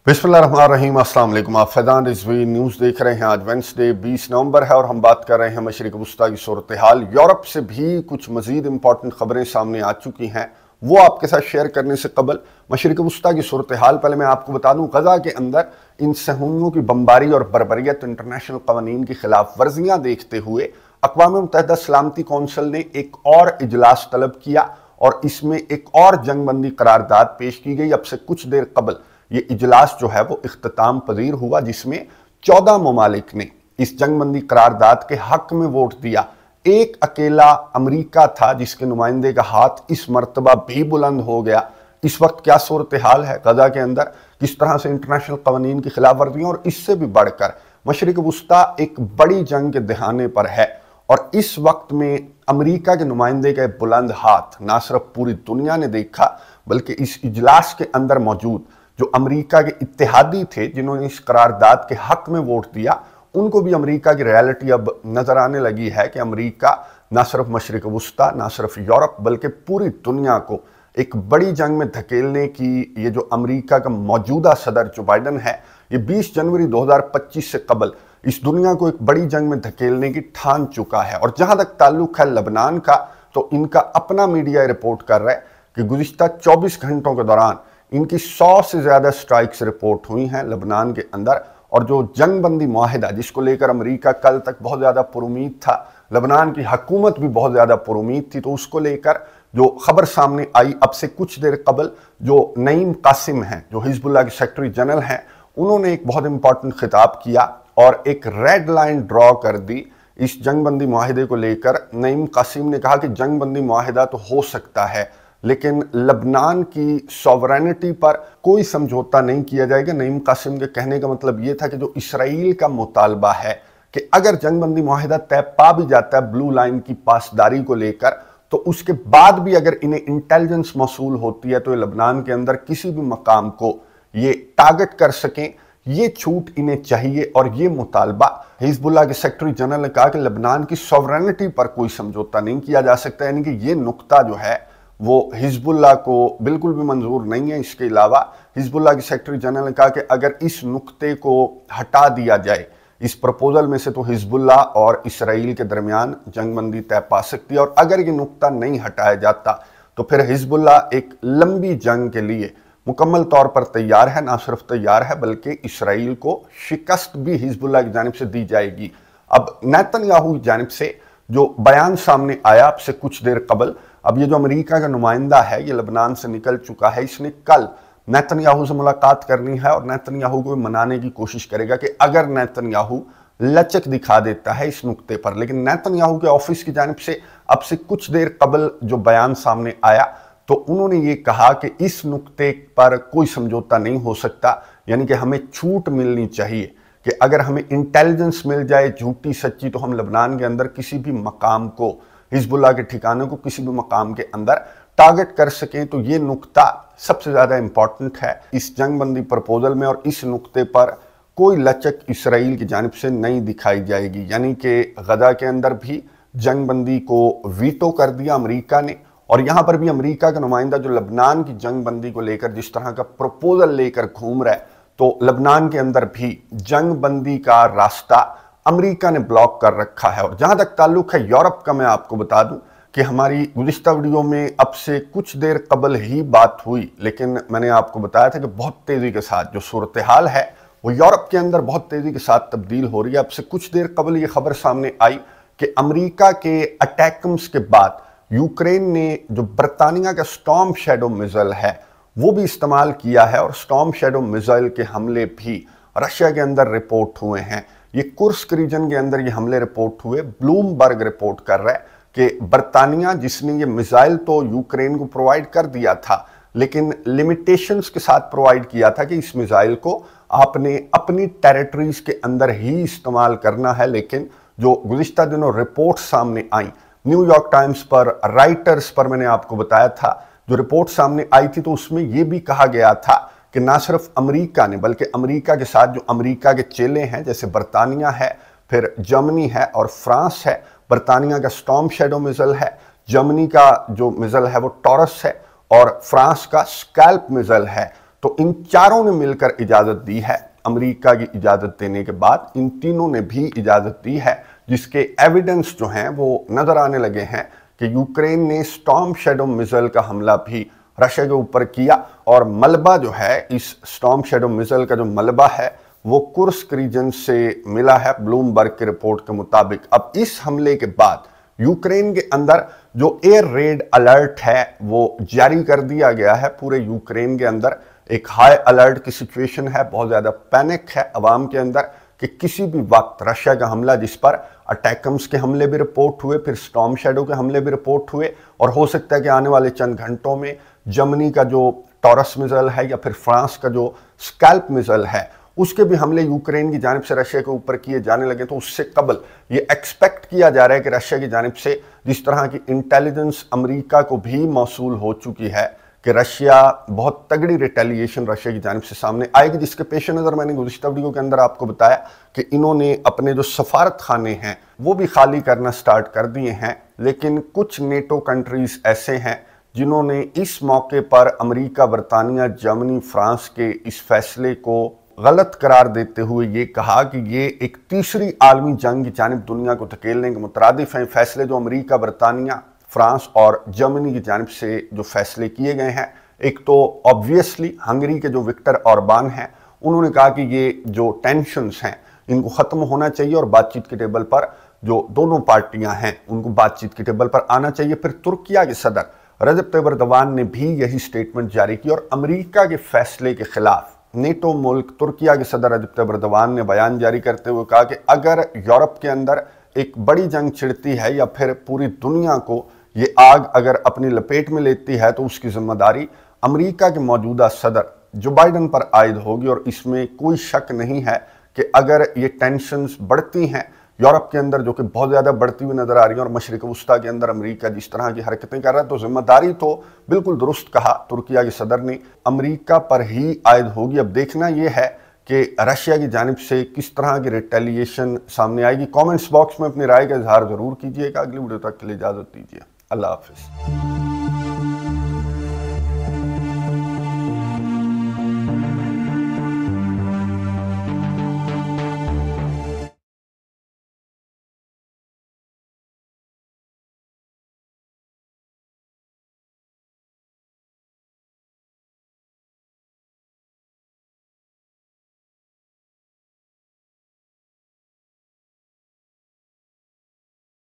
बिस्मिल्लाहिर्रहमानिर्रहीम। अस्सलाम वालेकुम। आप फैज़ान रिजवी न्यूज़ देख रहे हैं। आज वेंसडे 20 नवंबर है और हम बात कर रहे हैं मशरिक़ वस्ता की सूरत हाल। यूरोप से भी कुछ मज़ीद इंपॉर्टेंट खबरें सामने आ चुकी हैं, वो आपके साथ शेयर करने से कबल मशरिक़ वस्ता की सूरत हाल पहले मैं आपको बता दूँ। गज़ा के अंदर इन सहूनियों की बमबारी और बर्बरियत, इंटरनेशनल कवानीन की खिलाफ वर्जियाँ देखते हुए अक़वाम मुत्तहिदा सलामती कौंसिल ने एक और इजलास तलब किया और इसमें एक और जंगबंदी करारदाद पेश की गई। अब से कुछ देर कबल ये इजलास जो है वो इख्तिताम पजीर हुआ, जिसमें 14 ममालिक ने इस जंगबंदी करारदाद के हक में वोट दिया। एक अकेला अमेरिका था जिसके नुमाइंदे का हाथ इस मर्तबा भी बुलंद हो गया। इस वक्त क्या सूरत हाल है गजा के अंदर, किस तरह से इंटरनेशनल कवानीन की खिलाफ वर्जियां, और इससे भी बढ़कर मशरिक़ वस्ता एक बड़ी जंग के दहाने पर है। और इस वक्त में अमेरिका के नुमाइंदे का बुलंद हाथ ना सिर्फ पूरी दुनिया ने देखा, बल्कि इस इजलास के अंदर मौजूद जो अमेरिका के इत्तेहादी थे जिन्होंने इस करारदाद के हक में वोट दिया, उनको भी अमेरिका की रियलिटी अब नजर आने लगी है कि अमेरिका ना सिर्फ मशरिक़ वस्ता, ना सिर्फ यूरोप, बल्कि पूरी दुनिया को एक बड़ी जंग में धकेलने की ये जो अमेरिका का मौजूदा सदर जो बाइडन है, ये 20 जनवरी 2025 से कबल इस दुनिया को एक बड़ी जंग में धकेलने की ठान चुका है। और जहां तक ताल्लुक है लबनान का, तो इनका अपना मीडिया रिपोर्ट कर रहा है कि गुज़िश्ता 24 घंटों के दौरान इनकी 100 से ज़्यादा स्ट्राइक्स रिपोर्ट हुई हैं लबनान के अंदर। और जो जंगबंदी मुआहिदा जिसको लेकर अमेरिका कल तक बहुत ज़्यादा पुरुमीद था, लबनान की हुकूमत भी बहुत ज़्यादा पुरुमीद थी, तो उसको लेकर जो खबर सामने आई अब से कुछ देर कबल, जो नईम कासिम हैं, जो हिजबुल्लाह के सेक्रेटरी जनरल हैं, उन्होंने एक बहुत इंपॉर्टेंट खिताब किया और एक रेड लाइन ड्रॉ कर दी इस जंगबंदी मुआहिदे को लेकर। नईम कासिम ने कहा कि जंगबंदी मुआहिदा तो हो सकता है, लेकिन लबनान की सॉवरेनिटी पर कोई समझौता नहीं किया जाएगा। नईम कासिम के कहने का मतलब ये था कि जो इसराइल का मुतालबा है कि अगर जंगबंदी मुआहिदा तय पा भी जाता है ब्लू लाइन की पासदारी को लेकर, तो उसके बाद भी अगर इन्हें इंटेलिजेंस मौसूल होती है तो ये लबनान के अंदर किसी भी मकाम को ये टारगेट कर सकें, ये छूट इन्हें चाहिए। और ये मुतालबा हिजबुल्लाह के सेक्रेटरी जनरल ने कहा कि लबनान की सॉवरेनिटी पर कोई समझौता नहीं किया जा सकता, यानी कि ये नुक्ता जो है वो हिजबुल्लाह को बिल्कुल भी मंजूर नहीं है। इसके अलावा हिजबुल्लाह के सेक्रेटरी जनरल ने कहा कि अगर इस नुक्ते को हटा दिया जाए इस प्रपोजल में से, तो हिजबुल्लाह और इसराइल के दरमियान जंगबंदी तय पा सकती है। और अगर ये नुक्ता नहीं हटाया जाता तो फिर हिजबुल्लाह एक लंबी जंग के लिए मुकम्मल तौर पर तैयार है। ना सिर्फ तैयार है बल्कि इसराइल को शिकस्त भी हिजबुल्लाह की जानिब से दी जाएगी। अब नेतन्याहू की जानिब से जो बयान सामने आया अब से कुछ देर कबल, अब ये जो अमेरिका का नुमाइंदा है ये लबनान से निकल चुका है, इसने कल नेतन्याहू से मुलाकात करनी है और नेतन्याहू को मनाने की कोशिश करेगा कि अगर नेतन्याहू लचक दिखा देता है इस नुक्ते पर। लेकिन नेतन्याहू के ऑफिस की जानिब से अब से कुछ देर कबल जो बयान सामने आया, तो उन्होंने ये कहा कि इस नुक्ते पर कोई समझौता नहीं हो सकता, यानी कि हमें छूट मिलनी चाहिए कि अगर हमें इंटेलिजेंस मिल जाए झूठी सच्ची, तो हम लबनान के अंदर किसी भी मकाम को, हिजबुल्लाह के ठिकाने को किसी भी मकाम के अंदर टारगेट कर सकें। तो ये नुक्ता सबसे ज़्यादा इंपॉर्टेंट है इस जंगबंदी प्रपोजल में, और इस नुक्ते पर कोई लचक इसराइल की जानिब से नहीं दिखाई जाएगी। यानी कि गजा के अंदर भी जंगबंदी को वीटो कर दिया अमेरिका ने, और यहाँ पर भी अमेरिका का नुमाइंदा जो लबनान की जंगबंदी को लेकर जिस तरह का प्रपोजल लेकर घूम रहा है, तो लबनान के अंदर भी जंगबंदी का रास्ता अमेरिका ने ब्लॉक कर रखा है। और जहां तक ताल्लुक है यूरोप का, मैं आपको बता दूं कि हमारी गुज़िश्ता वीडियो में अब से कुछ देर कबल ही बात हुई, लेकिन मैंने आपको बताया था कि बहुत तेज़ी के साथ जो सूरत हाल है वो यूरोप के अंदर बहुत तेज़ी के साथ तब्दील हो रही है। अब से कुछ देर कबल ये खबर सामने आई कि अमेरिका के अटैकम्स के बाद यूक्रेन ने जो बरतानिया का स्टॉर्म शैडो मिसाइल है वो भी इस्तेमाल किया है, और स्टॉर्म शैडो मिसाइल के हमले भी रशिया के अंदर रिपोर्ट हुए हैं। ये कुर्स्क रीजन के अंदर ये हमले रिपोर्ट हुए। ब्लूमबर्ग रिपोर्ट कर रहा है कि बरतानिया, जिसने ये मिसाइल तो यूक्रेन को प्रोवाइड कर दिया था, लेकिन लिमिटेशंस के साथ प्रोवाइड किया था कि इस मिसाइल को आपने अपनी टेरिटरीज के अंदर ही इस्तेमाल करना है। लेकिन जो गुज़िश्ता दिनों रिपोर्ट सामने आई न्यूयॉर्क टाइम्स पर, राइटर्स पर, मैंने आपको बताया था, जो रिपोर्ट सामने आई थी, तो उसमें यह भी कहा गया था कि ना सिर्फ अमेरिका ने बल्कि अमेरिका के साथ जो अमेरिका के चेले हैं, जैसे बरतानिया है, फिर जर्मनी है और फ्रांस है। बरतानिया का स्टॉर्म शैडो मिसाइल है, जर्मनी का जो मिसाइल है वो टॉरस है, और फ्रांस का स्कैल्प मिसाइल है। तो इन चारों ने मिलकर इजाज़त दी है। अमेरिका की इजाज़त देने के बाद इन तीनों ने भी इजाज़त दी है, जिसके एविडेंस जो हैं वो नज़र आने लगे हैं कि यूक्रेन ने स्टॉर्म शैडो मिसाइल का हमला भी रशिया के ऊपर किया, और मलबा जो है, इस स्टॉर्म शैडो मिसाइल का जो मलबा है वो कुर्स्क रीजन से मिला है ब्लूमबर्ग की रिपोर्ट के मुताबिक। अब इस हमले के बाद यूक्रेन के अंदर जो एयर रेड अलर्ट है वो जारी कर दिया गया है। पूरे यूक्रेन के अंदर एक हाई अलर्ट की सिचुएशन है, बहुत ज़्यादा पैनिक है अवाम के अंदर कि किसी भी वक्त रशिया का हमला, जिस पर अटैकम्स के हमले भी रिपोर्ट हुए, फिर स्टॉर्म शैडो के हमले भी रिपोर्ट हुए, और हो सकता है कि आने वाले चंद घंटों में जर्मनी का जो टॉरस मिसाइल है या फिर फ्रांस का जो स्कैल्प मिसाइल है उसके भी हमले यूक्रेन की जानिब से रशिया के ऊपर किए जाने लगे। तो उससे कबल ये एक्सपेक्ट किया जा रहा है कि रशिया की जानिब से जिस तरह की इंटेलिजेंस अमेरिका को भी मौसूल हो चुकी है कि रशिया बहुत तगड़ी रिटेलिएशन रशिया की जानिब से सामने आएगी, जिसके पेश नज़र मैंने गुज़िश्ता वीडियो के अंदर आपको बताया कि इन्होंने अपने जो सफारत खाने हैं वो भी खाली करना स्टार्ट कर दिए हैं। लेकिन कुछ नेटो कंट्रीज़ ऐसे हैं जिन्होंने इस मौके पर अमेरिका, बरतानिया, जर्मनी, फ्रांस के इस फैसले को गलत करार देते हुए ये कहा कि ये एक तीसरी आलमी जंग की जानिब दुनिया को धकेलने के मुतरादिफ हैं। फैसले जो अमेरिका, बरतानिया, फ्रांस और जर्मनी की जानिब से जो फैसले किए गए हैं, एक तो ऑब्वियसली हंगरी के जो विक्टर ऑर्बान हैं उन्होंने कहा कि ये जो टेंशन्स हैं इनको ख़त्म होना चाहिए और बातचीत के टेबल पर जो दोनों पार्टियां हैं उनको बातचीत के टेबल पर आना चाहिए। फिर तुर्किया के सदर रजब तैयब एर्दोगान ने भी यही स्टेटमेंट जारी की और अमेरिका के फैसले के खिलाफ नेटो मुल्क तुर्किया के सदर रजब तैयब एर्दोगान ने बयान जारी करते हुए कहा कि अगर यूरोप के अंदर एक बड़ी जंग छिड़ती है या फिर पूरी दुनिया को ये आग अगर अपनी लपेट में लेती है तो उसकी जिम्मेदारी अमेरिका के मौजूदा सदर जो बाइडन पर आयद होगी। और इसमें कोई शक नहीं है कि अगर ये टेंशन्स बढ़ती हैं यूरोप के अंदर, जो कि बहुत ज़्यादा बढ़ती हुई नज़र आ रही है, और मशरिक वस्ता के अंदर अमेरिका जिस तरह की हरकतें कर रहा है, तो जिम्मेदारी तो बिल्कुल दुरुस्त कहा तुर्किया के सदर ने, अमेरिका पर ही आयद होगी। अब देखना यह है कि रशिया की जानिब से किस तरह की रिटेलिएशन सामने आएगी। कमेंट्स बॉक्स में अपनी राय का इजहार ज़रूर कीजिएगा। अगली वीडियो तक के लिए इजाज़त दीजिए। अल्लाह हाफिज़।